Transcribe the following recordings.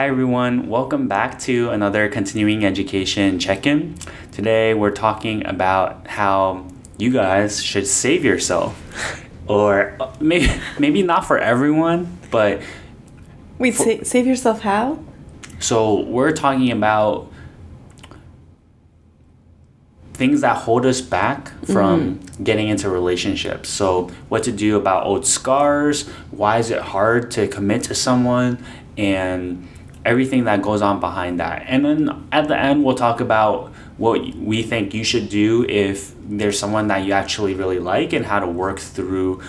everyone. Welcome back to another continuing education check-in. Today we're talking about how you guys should save yourself. Or maybe not for everyone, but... Wait, save yourself how? So we're talking about things that hold us back from getting into relationships. So what to do about old scars, why is it hard to commit to someone, and everything that goes on behind that. And then at the end, we'll talk about what we think you should do if there's someone that you actually really like and how to work through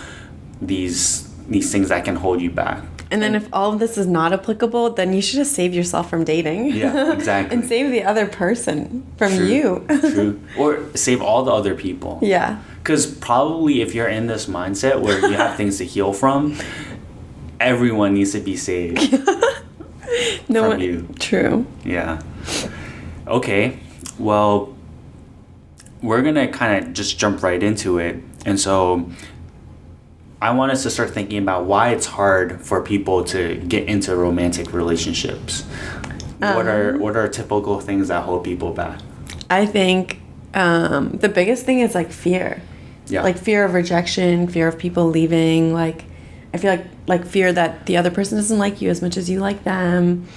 these things that can hold you back. And then if all of this is not applicable, then you should just save yourself from dating. Yeah, exactly. And save the other person from you. True. Or save all the other people. Yeah. Because probably if you're in this mindset where you have things to heal from, everyone needs to be saved from you. True. Yeah. Okay. Well, we're going to kind of just jump right into it. And so I want us to start thinking about why it's hard for people to get into romantic relationships. What are typical things that hold people back? I think the biggest thing is like fear. Yeah. Like fear of rejection, fear of people leaving. Like I feel like fear that the other person doesn't like you as much as you like them,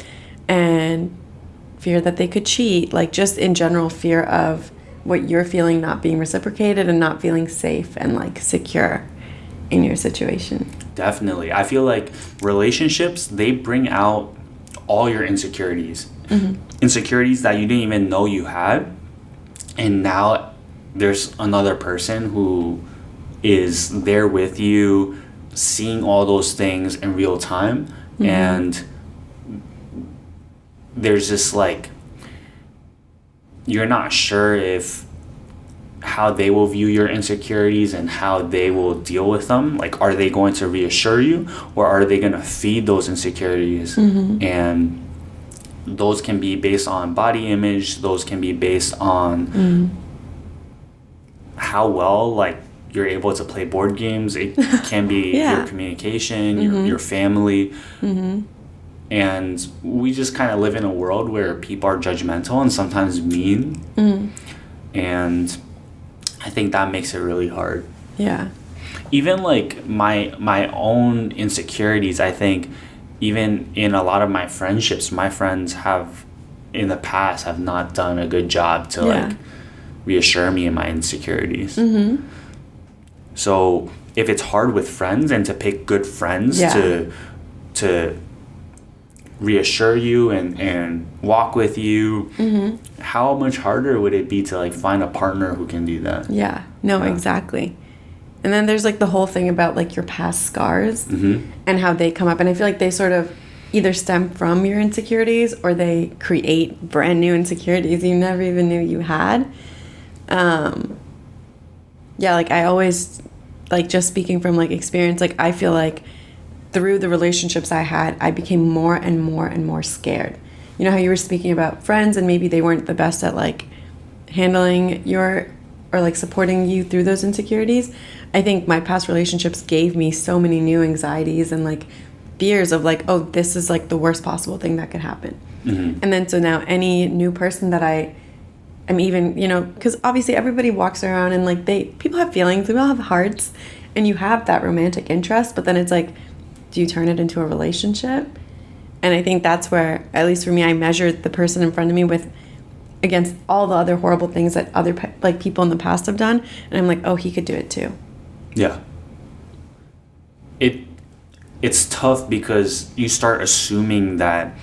and fear that they could cheat. Like just in general, fear of what you're feeling not being reciprocated and not feeling safe and like secure in your situation. Definitely. I feel like relationships, they bring out all your insecurities. Insecurities that you didn't even know you had. And now there's another person who is there with you, seeing all those things in real time. And there's just like, you're not sure if how they will view your insecurities and how they will deal with them. Like, are they going to reassure you, or are they going to feed those insecurities? And those can be based on body image. Those can be based on how well, like, you're able to play board games. It can be your communication, your family. And we just kind of live in a world where people are judgmental and sometimes mean. And I think that makes it really hard. Yeah. Even like my own insecurities, I think even in a lot of my friendships, my friends have in the past have not done a good job to like reassure me in my insecurities. So if it's hard with friends and to pick good friends to reassure you and walk with you, how much harder would it be to like find a partner who can do that? Exactly. And then there's like the whole thing about like your past scars and how they come up, and I feel like they sort of either stem from your insecurities or they create brand new insecurities you never even knew you had. Like I always, like, just speaking from like experience, like I feel like through the relationships I had, I became more and more and more scared. You know how you were speaking about friends and maybe they weren't the best at like handling your or like supporting you through those insecurities. I think my past relationships gave me so many new anxieties and like fears of like, oh, this is like the worst possible thing that could happen. And then so now any new person that I'm even, you know, because obviously everybody walks around and like people have feelings, we all have hearts, and you have that romantic interest, but then it's like, do you turn it into a relationship? And I think that's where, at least for me, I measured the person in front of me against all the other horrible things that other like people in the past have done, and I'm like, oh, he could do it too. Yeah. It's tough because you start assuming that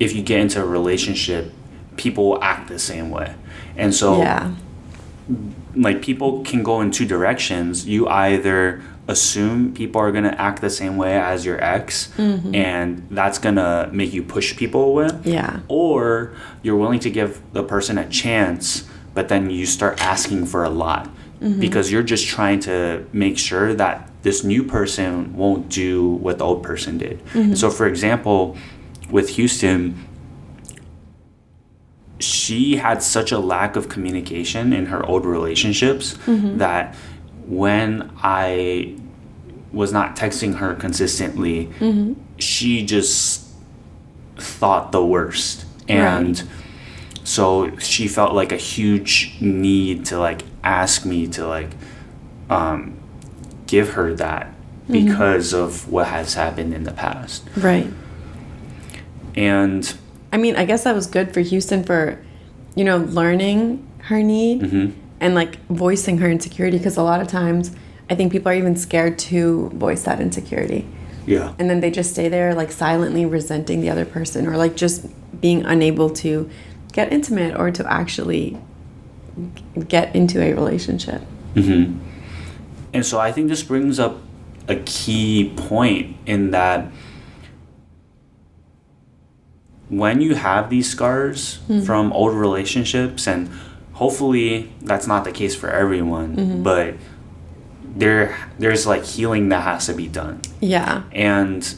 if you get into a relationship, people will act the same way. And so like people can go in two directions. You either assume people are going to act the same way as your ex, and that's going to make you push people away. Or you're willing to give the person a chance, but then you start asking for a lot because you're just trying to make sure that this new person won't do what the old person did. And so, for example, with Houston, she had such a lack of communication in her old relationships that when I was not texting her consistently, she just thought the worst. And so she felt like a huge need to like ask me to like give her that because of what has happened in the past. Right. And I mean, I guess that was good for Houston for, learning her need and like voicing her insecurity, because a lot of times I think people are even scared to voice that insecurity. yeah. And then they just stay there like silently resenting the other person, or like just being unable to get intimate or to actually get into a relationship. And so I think this brings up a key point in that when you have these scars from old relationships, and hopefully that's not the case for everyone, but there's like healing that has to be done. Yeah. And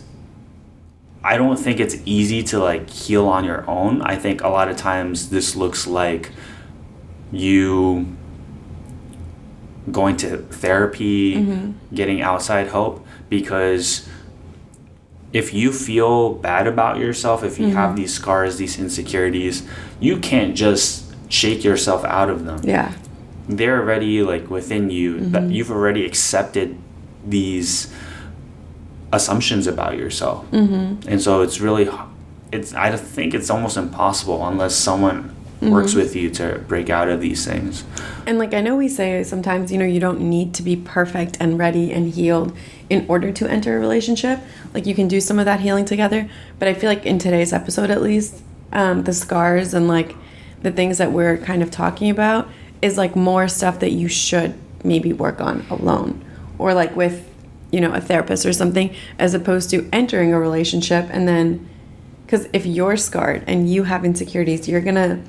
I don't think it's easy to like heal on your own. I think a lot of times this looks like you going to therapy, getting outside help, because if you feel bad about yourself, if you have these scars, these insecurities, you can't just shake yourself out of them. Yeah. They're already like within you, that you've already accepted these assumptions about yourself. And so it's really, I think it's almost impossible unless someone works with you to break out of these things. And like I know we say sometimes, you don't need to be perfect and ready and healed in order to enter a relationship. Like you can do some of that healing together. But I feel like in today's episode, at least, the scars and like the things that we're kind of talking about is like more stuff that you should maybe work on alone, or like with, a therapist or something, as opposed to entering a relationship. And then, because if you're scarred and you have insecurities, you're gonna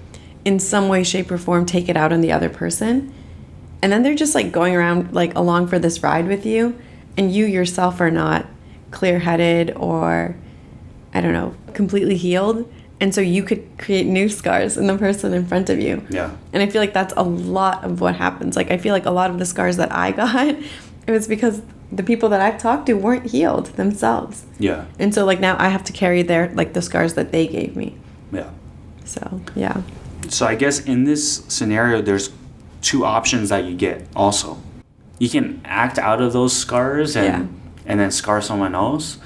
in some way, shape, or form take it out on the other person, and then they're just like going around like along for this ride with you, and you yourself are not clear-headed or I don't know, completely healed, and so you could create new scars in the person in front of you. Yeah. And I feel like that's a lot of what happens. Like I feel like a lot of the scars that I got, it was because the people that I've talked to weren't healed themselves. Yeah. And so like now I have to carry their like the scars that they gave me. Yeah. So yeah. So I guess in this scenario, there's two options that you get also. You can act out of those scars and then scar someone else,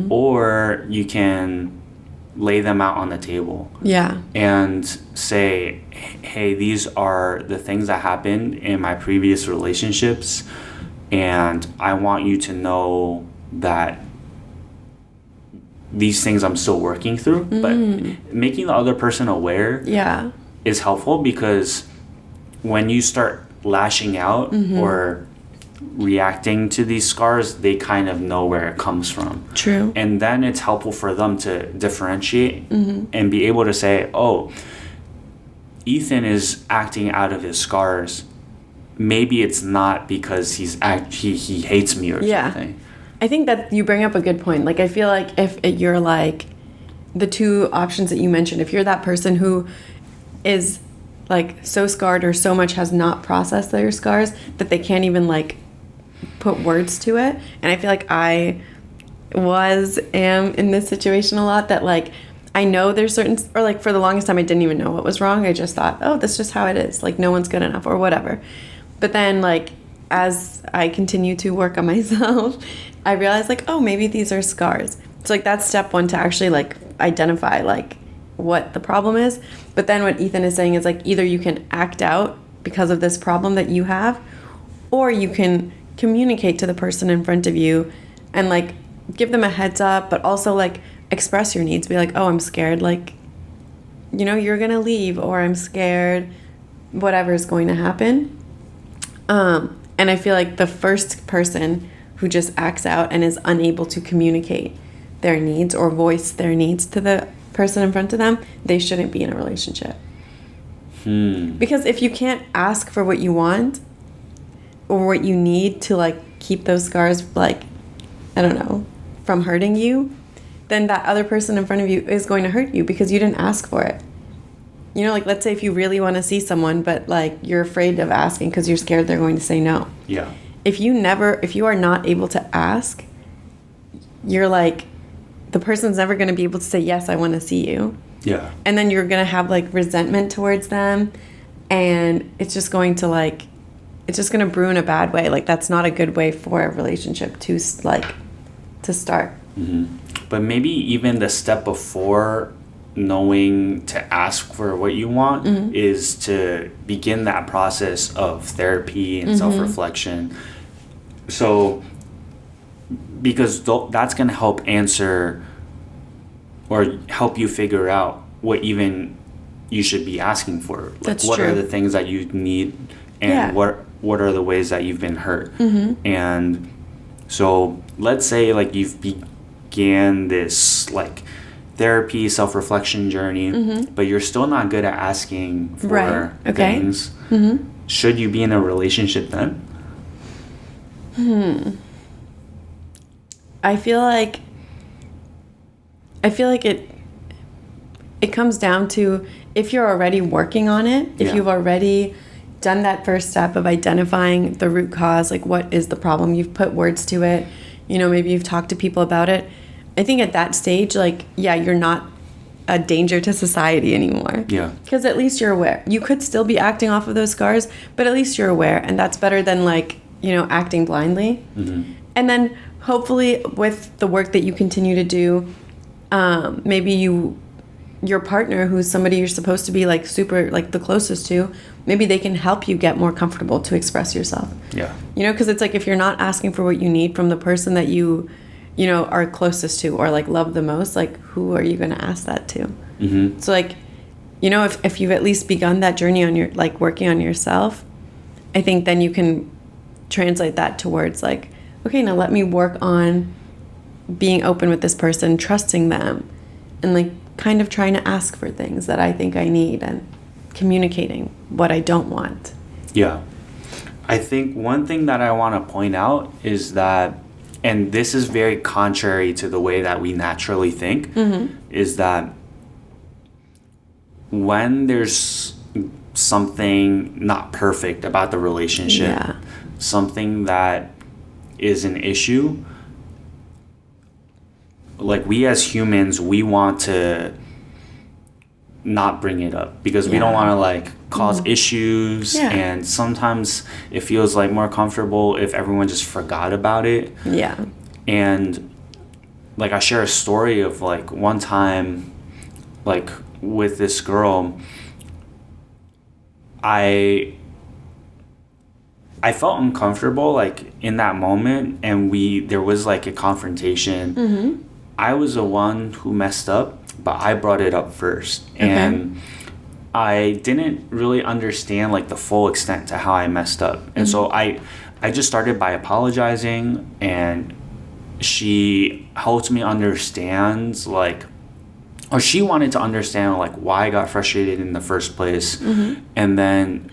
or you can lay them out on the table. Yeah. And say, hey, these are the things that happened in my previous relationships, and I want you to know that these things I'm still working through. But making the other person aware is helpful, because when you start lashing out or reacting to these scars, they kind of know where it comes from. True. And then it's helpful for them to differentiate and be able to say, oh, Ethan is acting out of his scars. Maybe it's not because he hates me or something. I think that you bring up a good point. Like I feel like if you're like the two options that you mentioned, if you're that person who is like so scarred or so much has not processed their scars that they can't even like put words to it. And I feel like I am in this situation a lot, that like I know there's certain, or like for the longest time I didn't even know what was wrong. I just thought, oh, that's just how it is. Like no one's good enough or whatever. But then like as I continue to work on myself, I realized like, oh, maybe these are scars. So like that's step one, to actually like identify like what the problem is. But then what Ethan is saying is like either you can act out because of this problem that you have, or you can communicate to the person in front of you and like give them a heads up, but also like express your needs. Be like, oh, I'm scared, like, you're gonna leave, or I'm scared whatever is going to happen. And I feel like the first person who just acts out and is unable to communicate their needs or voice their needs to the person in front of them, they shouldn't be in a relationship. Because if you can't ask for what you want or what you need to like keep those scars, like, I don't know, from hurting you, then that other person in front of you is going to hurt you because you didn't ask for it. Like let's say if you really want to see someone, but like you're afraid of asking because you're scared they're going to say no. Yeah. If you are not able to ask, you're like the person's never going to be able to say, yes, I want to see you. Yeah. And then you're going to have like resentment towards them. And it's just going to like, it's just going to brew in a bad way. Like, that's not a good way for a relationship to start. But maybe even the step before knowing to ask for what you want is to begin that process of therapy and self-reflection. So, because that's going to help answer or help you figure out what even you should be asking for. Like, That's what true. are the things that you need, and what are the ways that you've been hurt. And so let's say like you've began this like therapy self-reflection journey, but you're still not good at asking for things. Should you be in a relationship then? I feel like it comes down to if you're already working on it, if you've already done that first step of identifying the root cause, like what is the problem, you've put words to it, you know, maybe you've talked to people about it. I think at that stage, like, yeah, you're not a danger to society anymore. Yeah. Because at least you're aware. You could still be acting off of those scars, but at least you're aware. And that's better than like, you know, acting blindly. And then hopefully with the work that you continue to do, maybe your partner, who's somebody you're supposed to be like super like the closest to, maybe they can help you get more comfortable to express yourself. Yeah. You know, because it's like if you're not asking for what you need from the person that you know, are closest to or like love the most, like who are you going to ask that to? So like, you know, if you've at least begun that journey on your, like working on yourself, I think then you can translate that towards like, okay, now let me work on being open with this person, trusting them, and like kind of trying to ask for things that I think I need and communicating what I don't want. Yeah. I think one thing that I want to point out is that, and this is very contrary to the way that we naturally think, is that when there's something not perfect about the relationship, something that is an issue, like we as humans, we want to not bring it up because we don't want to like cause issues, and sometimes it feels like more comfortable if everyone just forgot about it. And like I share a story of like one time like with this girl, I felt uncomfortable like in that moment, and there was like a confrontation. I was the one who messed up, but I brought it up first. And I didn't really understand like the full extent to how I messed up. And so I just started by apologizing, and she helped me understand like, or she wanted to understand like why I got frustrated in the first place. And then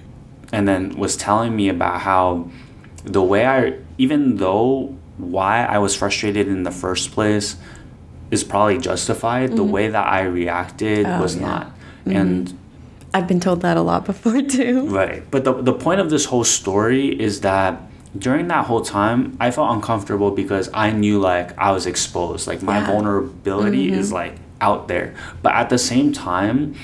was telling me about how the way even though why I was frustrated in the first place is probably justified, the way that I reacted was not. And I've been told that a lot before too. Right. But the point of this whole story is that during that whole time, I felt uncomfortable because I knew like I was exposed. Like my vulnerability is like out there. But at the same time,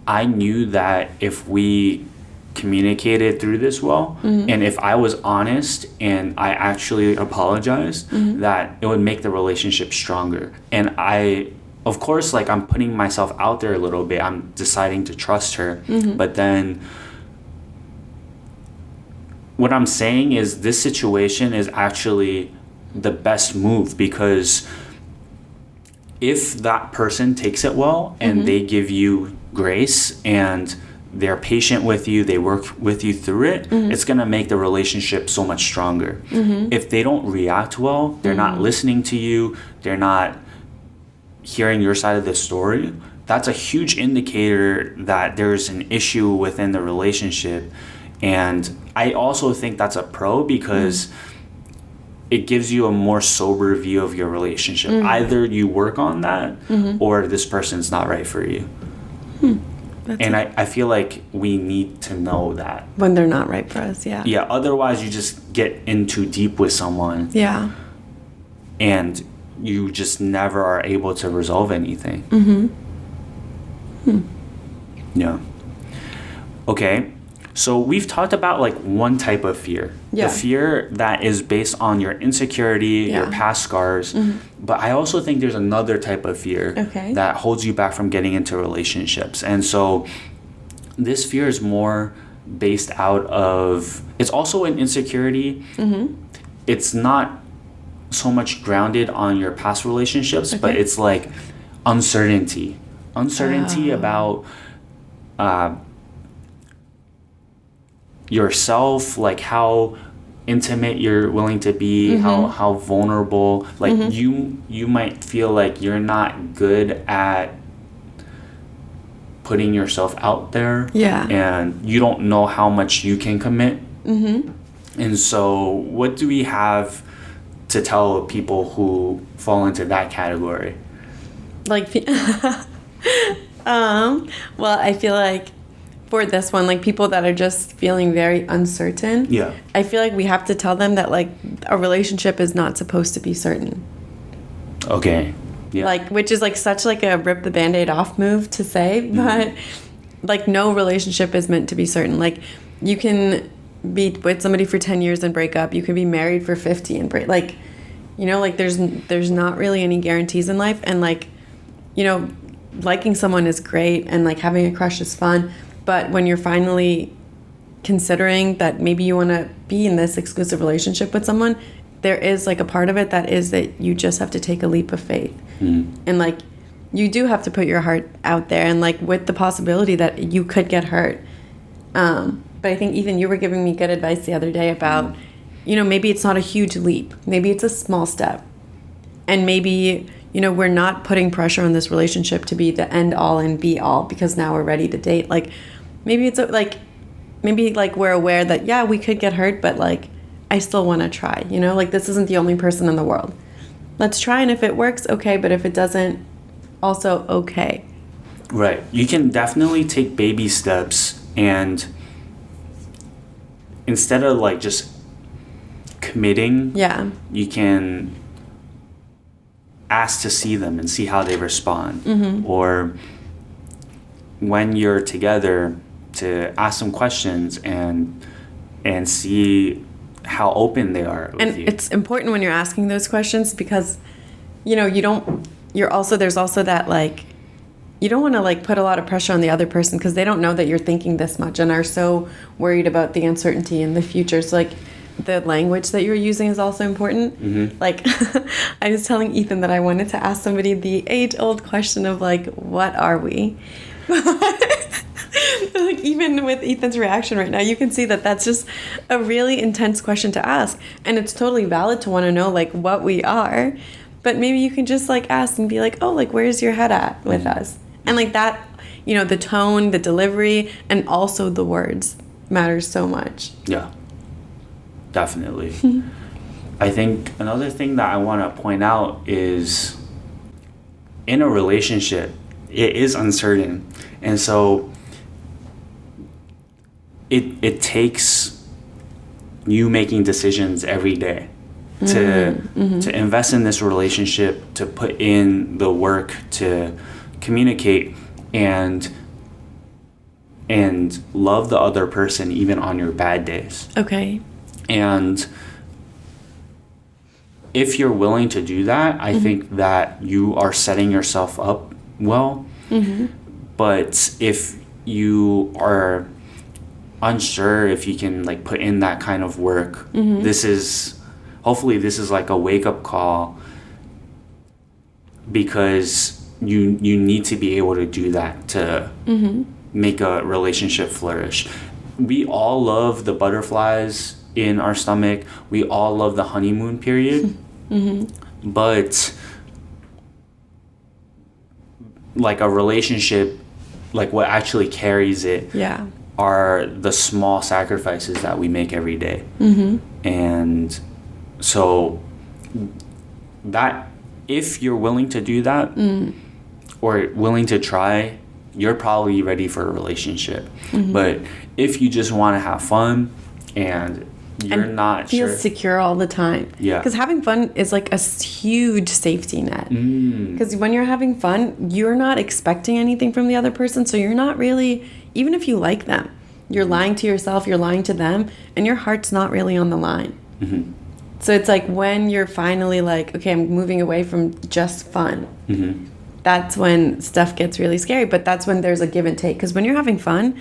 I knew that if we communicated through this well, and if I was honest and I actually apologized, that it would make the relationship stronger. And I, of course, like I'm putting myself out there a little bit. I'm deciding to trust her. But then what I'm saying is this situation is actually the best move, because if that person takes it well and they give you grace and they're patient with you, they work with you through it, it's going to make the relationship so much stronger. If they don't react well, they're not listening to you, they're not hearing your side of the story, that's a huge indicator that there's an issue within the relationship. And I also think that's a pro because it gives you a more sober view of your relationship. Either you work on that or this person's not right for you. And I feel like we need to know that. When they're not right for us, Yeah, otherwise you just get in too deep with someone. Yeah. And you just never are able to resolve anything. Yeah. Okay. So we've talked about like one type of fear. Yeah. The fear that is based on your insecurity, your past scars. But I also think there's another type of fear that holds you back from getting into relationships. And so this fear is more based out of, it's also an insecurity. It's not so much grounded on your past relationships, but it's like uncertainty about yourself, like how intimate you're willing to be, how vulnerable, like you might feel like you're not good at putting yourself out there, and you don't know how much you can commit. And so what do we have to tell people who fall into that category? Like well, I feel like for this one, like people that are just feeling very uncertain, I feel like we have to tell them that like a relationship is not supposed to be certain. Okay. Yeah. Like, which is like such like a rip the Band-Aid off move to say, but like no relationship is meant to be certain. Like you can be with somebody for 10 years and break up. You can be married for 50 and break, like, you know, like there's not really any guarantees in life. And like, you know, liking someone is great and like having a crush is fun. But when you're finally considering that maybe you want to be in this exclusive relationship with someone, there is like a part of it that is that you just have to take a leap of faith. And like you do have to put your heart out there, and like with the possibility that you could get hurt. But I think, Ethan, you were giving me good advice the other day about, you know, maybe it's not a huge leap. Maybe it's a small step. And maybe, you know, we're not putting pressure on this relationship to be the end all and be all because now we're ready to date. Like maybe it's like, maybe like we're aware that, yeah, we could get hurt, but like I still want to try, you know, like this isn't the only person in the world. Let's try, and if it works, okay, but if it doesn't, also okay. Right. You can definitely take baby steps, and instead of like just committing, you can ask to see them and see how they respond. Or when you're together, to ask them questions and see how open they are with and you. It's important when you're asking those questions because, you know, there's also that like, you don't want to like put a lot of pressure on the other person because they don't know that you're thinking this much and are so worried about the uncertainty in the future. So like the language that you're using is also important. Like I was telling Ethan that I wanted to ask somebody the age-old question of like, what are we? Like even with Ethan's reaction right now, you can see that that's just a really intense question to ask, and it's totally valid to want to know like what we are, but maybe you can just like ask and be like, oh, like where's your head at with us? And like that, you know, the tone, the delivery, and also the words matters so much. Yeah, definitely. I think another thing that I want to point out is in a relationship, it is uncertain, and so it takes you making decisions every day to invest in this relationship, to put in the work, to communicate and love the other person even on your bad days. Okay. And if you're willing to do that, I think that you are setting yourself up well. But if you are unsure if you can like put in that kind of work, hopefully this is like a wake-up call, because you need to be able to do that to make a relationship flourish. We all love the butterflies in our stomach. We all love the honeymoon period. But like a relationship, like what actually carries it are the small sacrifices that we make every day. And so that if you're willing to do that or willing to try, you're probably ready for a relationship. But if you just want to have fun and you're not feel sure. secure all the time. Yeah. Because having fun is like a huge safety net. Because when you're having fun, you're not expecting anything from the other person. So you're not really, even if you like them, you're lying to yourself, you're lying to them, and your heart's not really on the line. So it's like when you're finally like, okay, I'm moving away from just fun. That's when stuff gets really scary. But that's when there's a give and take. Because when you're having fun,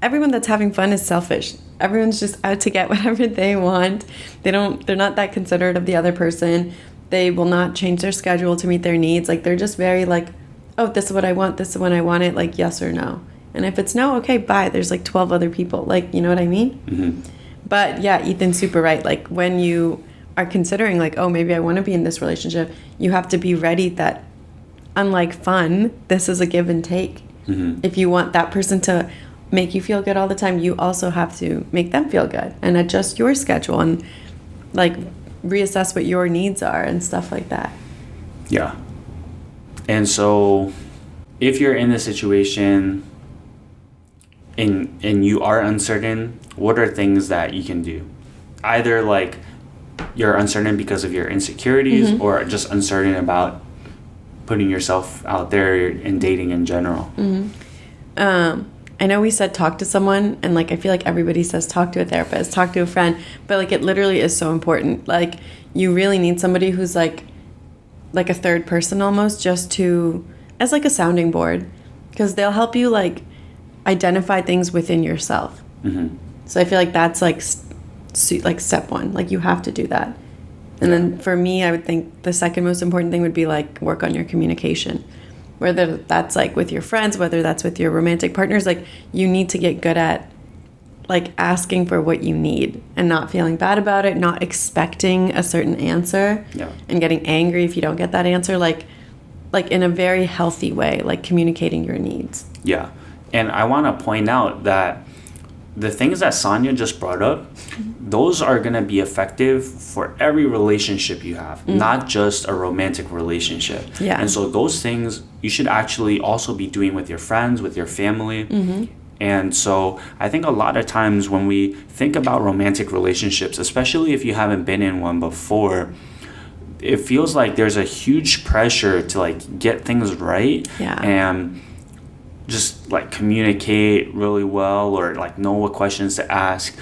everyone that's having fun is selfish. Everyone's just out to get whatever they want. They're not that considerate of the other person. They will not change their schedule to meet their needs. Like, they're just very like, oh, this is what I want. This is when I want it. Like, yes or no. And if it's no, okay, bye. There's like 12 other people. Like, you know what I mean? But yeah, Ethan's super right. Like, when you are considering like, oh, maybe I want to be in this relationship, you have to be ready that unlike fun, this is a give and take. If you want that person to make you feel good all the time, you also have to make them feel good and adjust your schedule and like reassess what your needs are and stuff like that. Yeah. And so if you're in this situation and you are uncertain, what are things that you can do? Either like you're uncertain because of your insecurities or just uncertain about putting yourself out there in dating in general. I know we said talk to someone, and like I feel like everybody says talk to a therapist, talk to a friend, but like it literally is so important. Like, you really need somebody who's like a third person almost, just to as like a sounding board, because they'll help you like identify things within yourself. So I feel like that's like step one. Like, you have to do that. And then for me, I would think the second most important thing would be like work on your communication. Whether that's like with your friends, whether that's with your romantic partners, like you need to get good at like asking for what you need and not feeling bad about it, not expecting a certain answer and getting angry if you don't get that answer, like in a very healthy way, like communicating your needs. Yeah. And I want to point out that the things that Sania just brought up, those are going to be effective for every relationship you have, not just a romantic relationship. Yeah. And so those things you should actually also be doing with your friends, with your family. And so I think a lot of times when we think about romantic relationships, especially if you haven't been in one before, it feels like there's a huge pressure to like get things right and just like communicate really well or like know what questions to ask.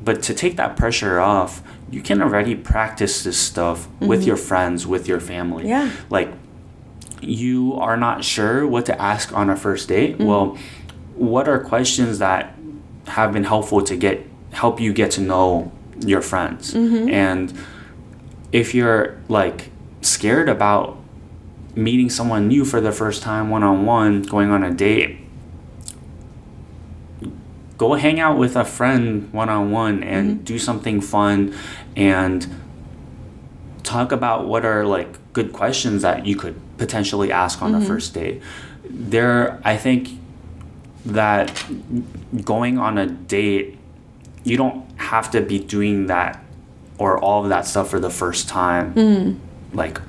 But to take that pressure off, you can already practice this stuff with your friends, with your family. Like, you are not sure what to ask on a first date. Well, what are questions that have been helpful to help you get to know your friends? And if you're like scared about meeting someone new for the first time one-on-one, going on a date, go hang out with a friend one-on-one and do something fun and talk about what are like good questions that you could potentially ask on a first date. I think that going on a date, you don't have to be doing that or all of that stuff for the first time. Like,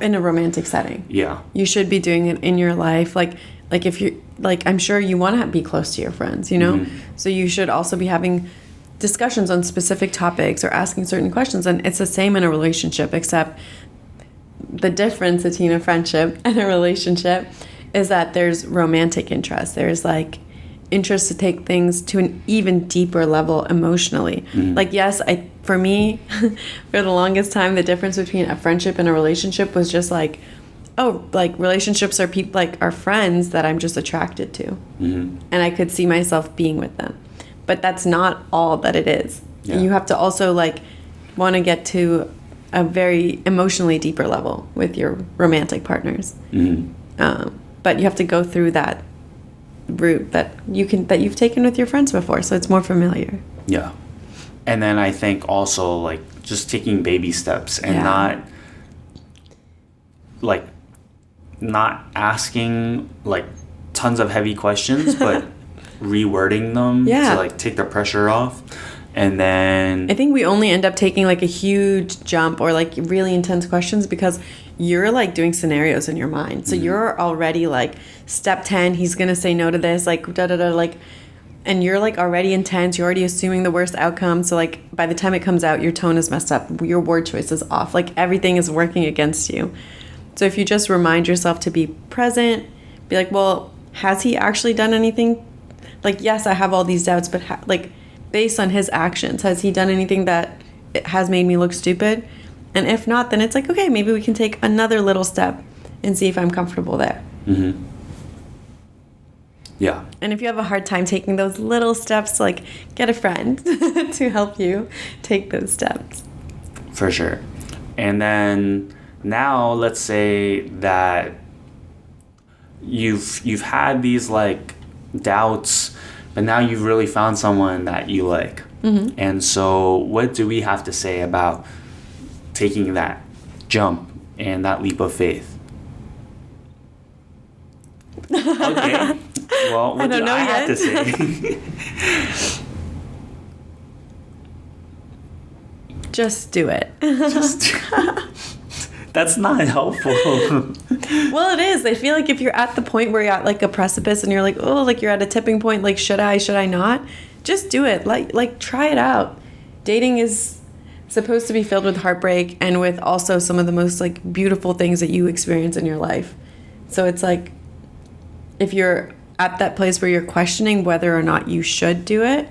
in a romantic setting. You should be doing it in your life. Like if you like, I'm sure you want to be close to your friends, you know? So you should also be having discussions on specific topics or asking certain questions. And it's the same in a relationship, except the difference between a friendship and a relationship is that there's romantic interest. There's like interest to take things to an even deeper level emotionally. Like, yes, for me, for the longest time, the difference between a friendship and a relationship was just like, oh, like relationships are people, like are friends that I'm just attracted to. And I could see myself being with them. But that's not all that it is. You have to also like want to get to a very emotionally deeper level with your romantic partners. But you have to go through that route that you've taken with your friends before, so it's more familiar. And then I think also like just taking baby steps and not asking like tons of heavy questions, but rewording them to like take the pressure off. And then I think we only end up taking like a huge jump or like really intense questions because you're like doing scenarios in your mind. So you're already like step 10, he's going to say no to this, like da da da, like, and you're like already intense, you're already assuming the worst outcome. So like by the time it comes out, your tone is messed up, your word choice is off, like everything is working against you. So if you just remind yourself to be present, be like, well, has he actually done anything? Like, yes, I have all these doubts, but like based on his actions, has he done anything that has made me look stupid? And if not, then it's like, okay, maybe we can take another little step and see if I'm comfortable there. Mm-hmm. Yeah. And if you have a hard time taking those little steps, like get a friend to help you take those steps. For sure. And then now let's say that you've had these like doubts, but now you've really found someone that you like. Mm-hmm. And so what do we have to say about taking that jump and that leap of faith? Okay. Well, what do I have to say? Just do it. That's not helpful. Well, it is. I feel like if you're at the point where you're at like a precipice and you're like, oh, like you're at a tipping point, like should I not? Just do it. Like try it out. Dating is supposed to be filled with heartbreak and with also some of the most like beautiful things that you experience in your life. So it's like if you're at that place where you're questioning whether or not you should do it,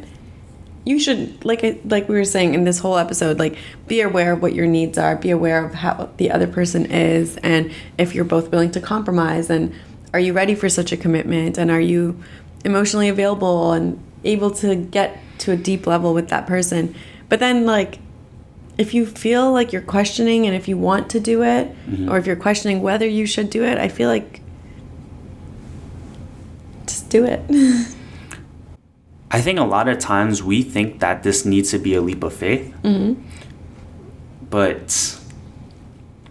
you should, like we were saying in this whole episode, like be aware of what your needs are, be aware of how the other person is, and if you're both willing to compromise, and are you ready for such a commitment, and are you emotionally available and able to get to a deep level with that person. But then like if you feel like you're questioning and if you want to do it, mm-hmm. or if you're questioning whether you should do it, I feel like just do it. I think a lot of times we think that this needs to be a leap of faith, mm-hmm. but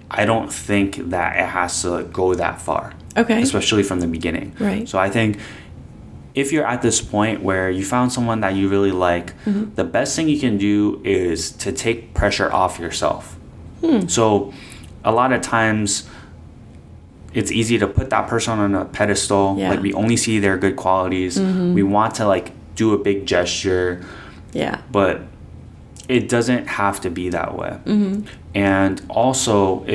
I don't think that it has to go that far. Okay. Especially from the beginning. Right. So I think if you're at this point where you found someone that you really like, mm-hmm. the best thing you can do is to take pressure off yourself. So a lot of times it's easy to put that person on a pedestal. Yeah. Like we only see their good qualities. Mm-hmm. We want to like do a big gesture. Yeah. But it doesn't have to be that way. Mm-hmm. And also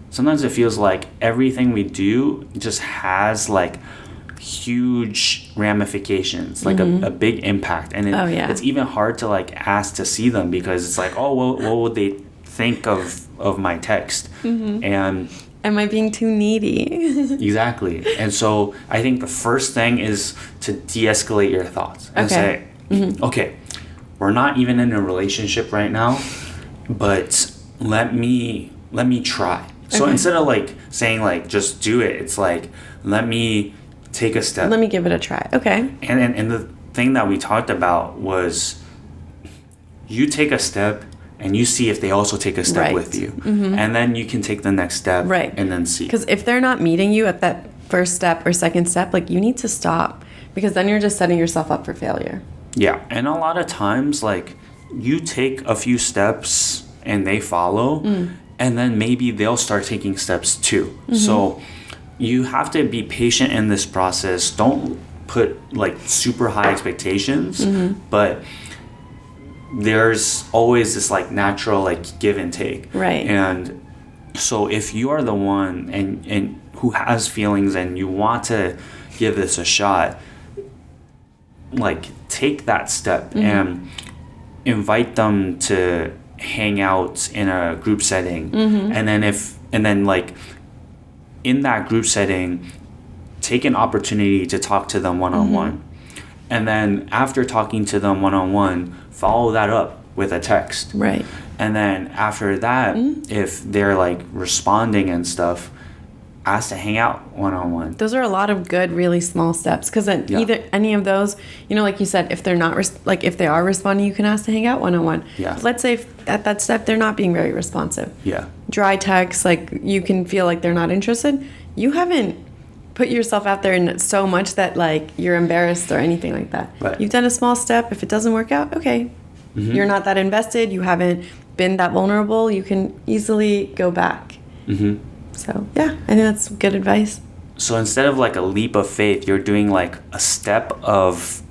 sometimes it feels like everything we do just has like huge ramifications, like mm-hmm. a big impact. And it's even hard to like ask to see them because it's like, oh, well, what would they think of my text? Mm-hmm. And am I being too needy? Exactly. And so I think the first thing is to de-escalate your thoughts and say, mm-hmm. okay, we're not even in a relationship right now, but let me try. So instead of like saying like just do it, it's like let me take a step. Let me give it a try. Okay. And the thing that we talked about was you take a step and you see if they also take a step with you. Mm-hmm. And then you can take the next step and then see. Because if they're not meeting you at that first step or second step, like you need to stop because then you're just setting yourself up for failure. Yeah. And a lot of times like you take a few steps and they follow and then maybe they'll start taking steps too. Mm-hmm. So you have to be patient in this process. Don't put like super high expectations, mm-hmm. but there's always this like natural like give and take. Right. And so if you are the one and who has feelings and you want to give this a shot, like take that step mm-hmm. and invite them to hang out in a group setting. Mm-hmm. And then like in that group setting, take an opportunity to talk to them one-on-one. Mm-hmm. And then after talking to them one-on-one, follow that up with a text. Right. And then after that, if they're like responding and stuff, ask to hang out one-on-one. Those are a lot of good, really small steps. Because either any of those, like you said, if they're not, if they are responding, you can ask to hang out one-on-one. Yeah. But let's say if at that step, they're not being very responsive. Yeah. Dry text, like you can feel like they're not interested. You haven't put yourself out there in so much that like you're embarrassed or anything like that. Right. You've done a small step. If it doesn't work out, okay. Mm-hmm. You're not that invested. You haven't been that vulnerable. You can easily go back. Mm-hmm. So, yeah, I think that's good advice. So instead of like a leap of faith, you're doing like a step of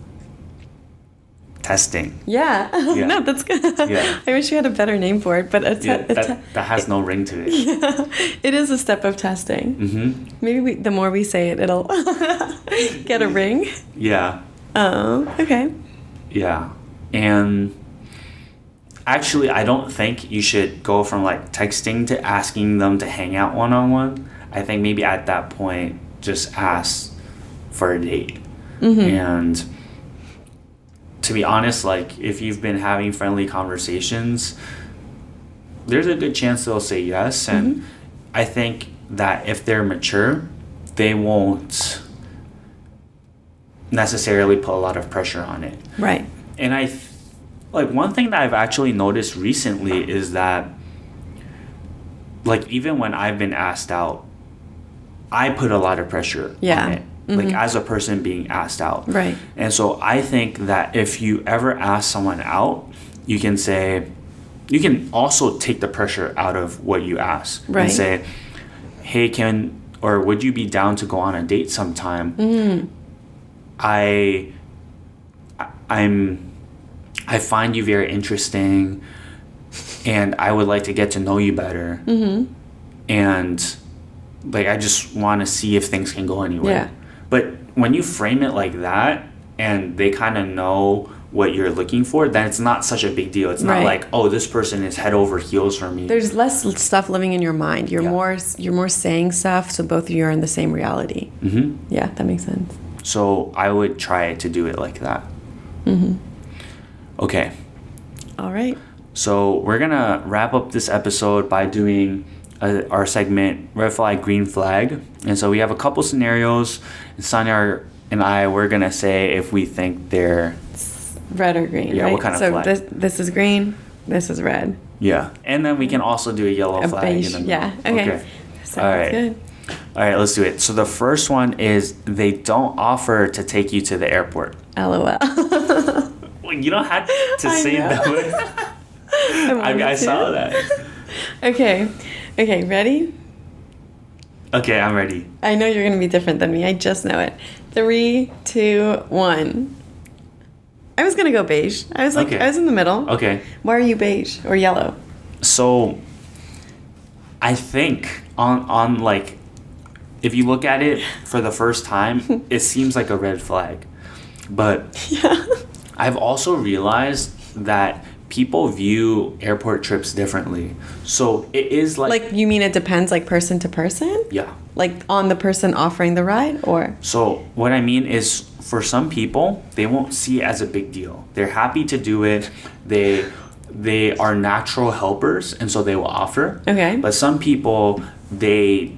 testing. Yeah. Yeah. No, that's good. Yeah. I wish we had a better name for it, but That has no ring to it. yeah, it is a step of testing. Maybe the more we say it, it'll get a ring. Yeah. Oh, okay. Yeah. And actually, I don't think you should go from like texting to asking them to hang out one-on-one. I think maybe at that point, just ask for a date. And to be honest, like if you've been having friendly conversations, there's a good chance they'll say yes. And I think that if they're mature, they won't necessarily put a lot of pressure on it. Right. And like one thing that I've actually noticed recently is that like even when I've been asked out, I put a lot of pressure on it. Like as a person being asked out. Right. And so I think that if you ever ask someone out, you can also take the pressure out of what you ask. Right. And say, hey, would you be down to go on a date sometime? I find you very interesting and I would like to get to know you better. And like I just want to see if things can go anywhere. Yeah. But when you frame it like that and they kind of know what you're looking for, then it's not such a big deal. It's not like, oh, this person is head over heels for me. There's less stuff living in your mind. You're more saying stuff, so both of you are in the same reality. Yeah, that makes sense. So I would try to do it like that. Okay. All right. So we're going to wrap up this episode by doing our segment, Red Flag, Green Flag. And so we have a couple scenarios. And Sania and I, we're going to say if we think they're... red or green, yeah, right? what kind of flag? So this is green, this is red. Yeah. And then we can also do a yellow flag. Beige, in the yeah. Okay. Sounds All right. good. All right, let's do it. So the first one is they don't offer to take you to the airport. LOL. Well, you don't have to say that. I saw that. Okay, ready? Okay, I'm ready. I know you're going to be different than me. I just know it. 3, 2, 1. I was going to go beige. I was I was in the middle. Okay. Why are you beige or yellow? So I think on like if you look at it for the first time, it seems like a red flag. But yeah. I've also realized that people view airport trips differently. So it is like you mean it depends like person to person? Yeah. Like on the person offering the ride or? So what I mean is for some people, they won't see it as a big deal. They're happy to do it. They are natural helpers and so they will offer. Okay. But some people they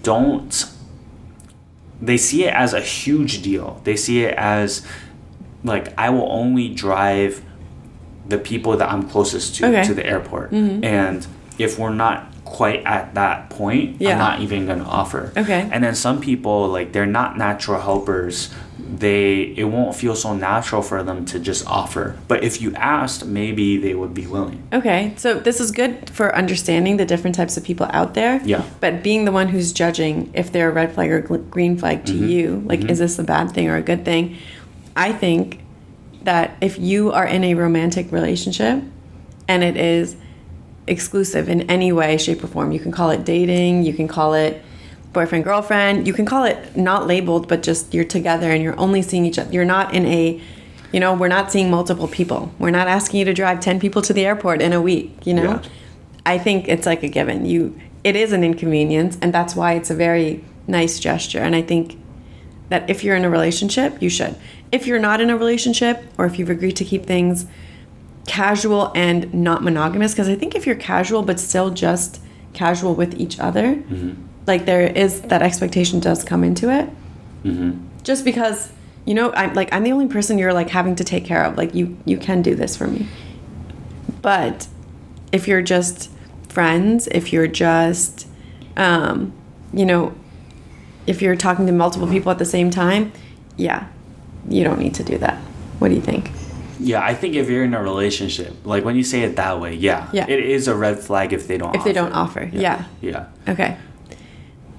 don't, they see it as a huge deal. They see it as like I will only drive the people that I'm closest to the airport. And if we're not quite at that point, I'm not even going to offer. Okay. And then some people, like they're not natural helpers. It won't feel so natural for them to just offer. But if you asked, maybe they would be willing. Okay. So this is good for understanding the different types of people out there. Yeah. But being the one who's judging if they're a red flag or green flag to you, like is this a bad thing or a good thing? I think that if you are in a romantic relationship and it is exclusive in any way, shape, or form, you can call it dating, you can call it boyfriend, girlfriend, you can call it not labeled, but just you're together and you're only seeing each other. You're not in a, we're not seeing multiple people. We're not asking you to drive 10 people to the airport in a week, Yeah. I think it's like a given. It is an inconvenience, and that's why it's a very nice gesture. And I think that if you're in a relationship, you should. If you're not in a relationship, or if you've agreed to keep things casual and not monogamous, because I think if you're casual but still just casual with each other, like there is that expectation does come into it. Just because I'm the only person you're like having to take care of. Like you can do this for me. But if you're just friends, if you're just if you're talking to multiple people at the same time, you don't need to do that. What do you think? Yeah, I think if you're in a relationship, like when you say it that way, it is a red flag if they don't offer. If they don't offer, yeah. Okay.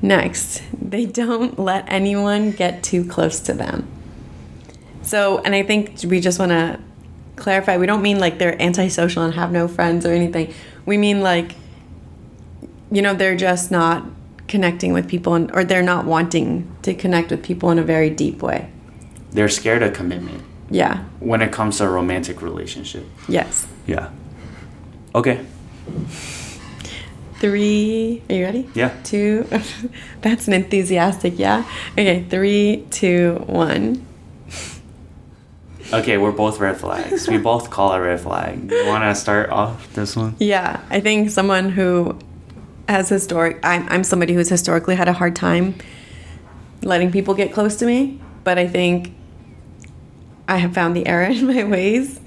Next, they don't let anyone get too close to them. So, and I think we just want to clarify, we don't mean like they're antisocial and have no friends or anything. We mean like, you know, they're just not connecting with people, or they're not wanting to connect with people in a very deep way. They're scared of commitment. Yeah. When it comes to a romantic relationship. Yes. Yeah. Okay. 3, are you ready? Yeah. 2, that's an enthusiastic yeah. Okay, 3, 2, 1. Okay, we're both red flags. We both call a red flag. You want to start off this one? Yeah, I think someone who has I'm somebody who's historically had a hard time letting people get close to me, but I think I have found the error in my ways.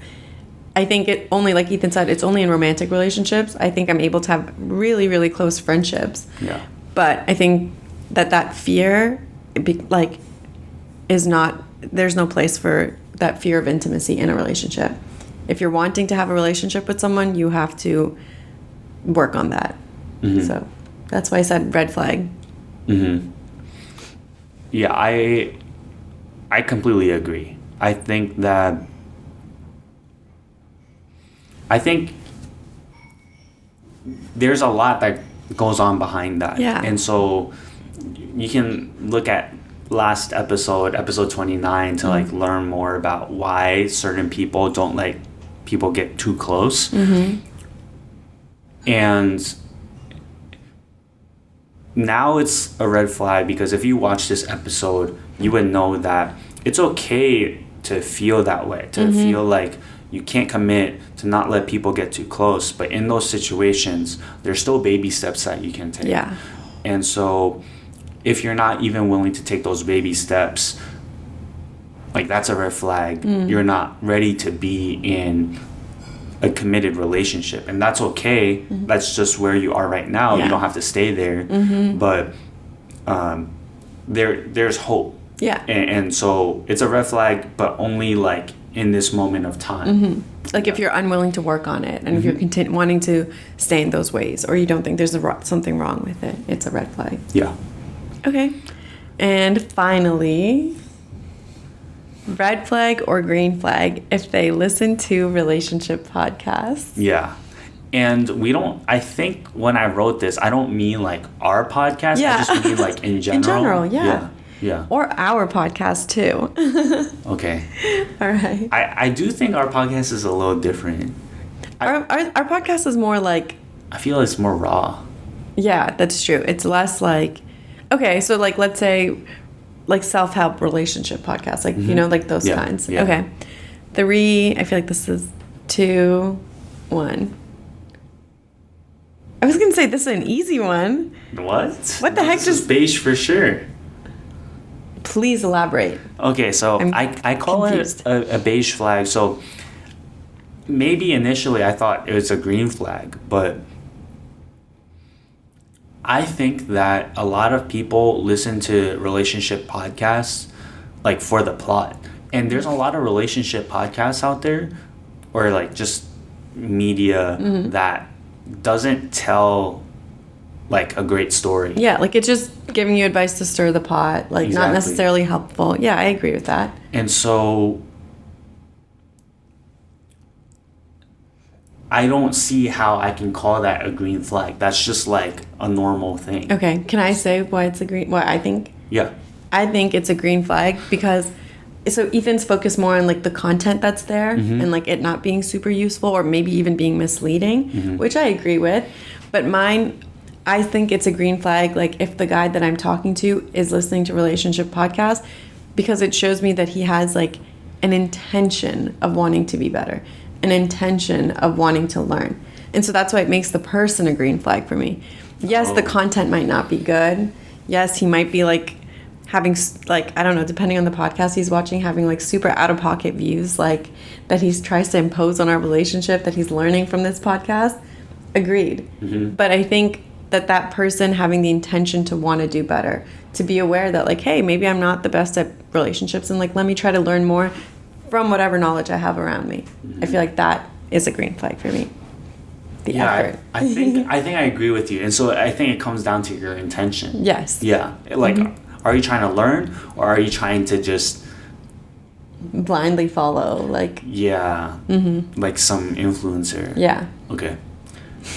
I think it only, like Ethan said, it's only in romantic relationships. I think I'm able to have really, really close friendships. Yeah. But I think that fear, is not, there's no place for that fear of intimacy in a relationship. If you're wanting to have a relationship with someone, you have to work on that. Mm-hmm. So that's why I said red flag. Mm-hmm. Yeah, I completely agree. I think there's a lot that goes on behind that. Yeah. And so you can look at last episode 29, to like learn more about why certain people don't like people get too close. Mm-hmm. And now it's a red flag, because if you watch this episode, you would know that it's okay to feel that way, to feel like you can't commit, to not let people get too close. But in those situations, there's still baby steps that you can take. Yeah. And so if you're not even willing to take those baby steps, like, that's a red flag. You're not ready to be in a committed relationship, and that's okay. That's just where you are right now. Yeah. You don't have to stay there. But there's hope. Yeah. And so it's a red flag, but only like in this moment of time. Like if you're unwilling to work on it, and if you're wanting to stay in those ways, or you don't think there's something wrong with it, it's a red flag. Yeah. Okay. And finally, red flag or green flag if they listen to relationship podcasts. Yeah. And I think when I wrote this, I don't mean like our podcast. Yeah. I just mean like in general. In general, yeah. Yeah. Or our podcast too. Okay. All right. I do think our podcast is a little different. Our podcast is more like... I feel it's more raw. Yeah, that's true. It's less like... Okay, so like let's say like self-help relationship podcasts, like, you know, like those kinds. Yeah. Okay. 3, I feel like this is 2, 1. I was going to say this is an easy one. What? What the heck? This is beige for sure. Please elaborate. Okay, so I call confused. it a beige flag. So maybe initially I thought it was a green flag, but I think that a lot of people listen to relationship podcasts like for the plot. And there's a lot of relationship podcasts out there, or like just media that doesn't tell like a great story. Yeah, like it's just giving you advice to stir the pot, like not necessarily helpful. Yeah, I agree with that. And so I don't see how I can call that a green flag. That's just like a normal thing. Okay, can I say why it's a green... What I think? Yeah. I think it's a green flag because... So Ethan's focused more on like the content that's there and like it not being super useful or maybe even being misleading, which I agree with. But mine... I think it's a green flag, like if the guy that I'm talking to is listening to relationship podcasts, because it shows me that he has like an intention of wanting to be better, an intention of wanting to learn. And so that's why it makes the person a green flag for me. Yes, the content might not be good. Yes, he might be like having like, I don't know, depending on the podcast he's watching, having like super out of pocket views like that he tries to impose on our relationship that he's learning from this podcast. Agreed. But I think that person having the intention to want to do better, to be aware that like, hey, maybe I'm not the best at relationships, and like let me try to learn more from whatever knowledge I have around me. I feel like that is a green flag for me. The effort. I think I agree with you. And so I think it comes down to your intention. Yes. Yeah. Like, are you trying to learn, or are you trying to just blindly follow. Like, Yeah. Like some influencer. yeah. Okay.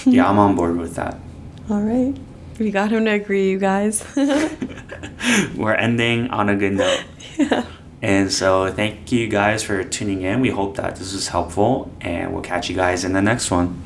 Yeah, I'm on board with that. All right. We got him to agree, you guys. We're ending on a good note. Yeah. And so thank you guys for tuning in. We hope that this was helpful, and we'll catch you guys in the next one.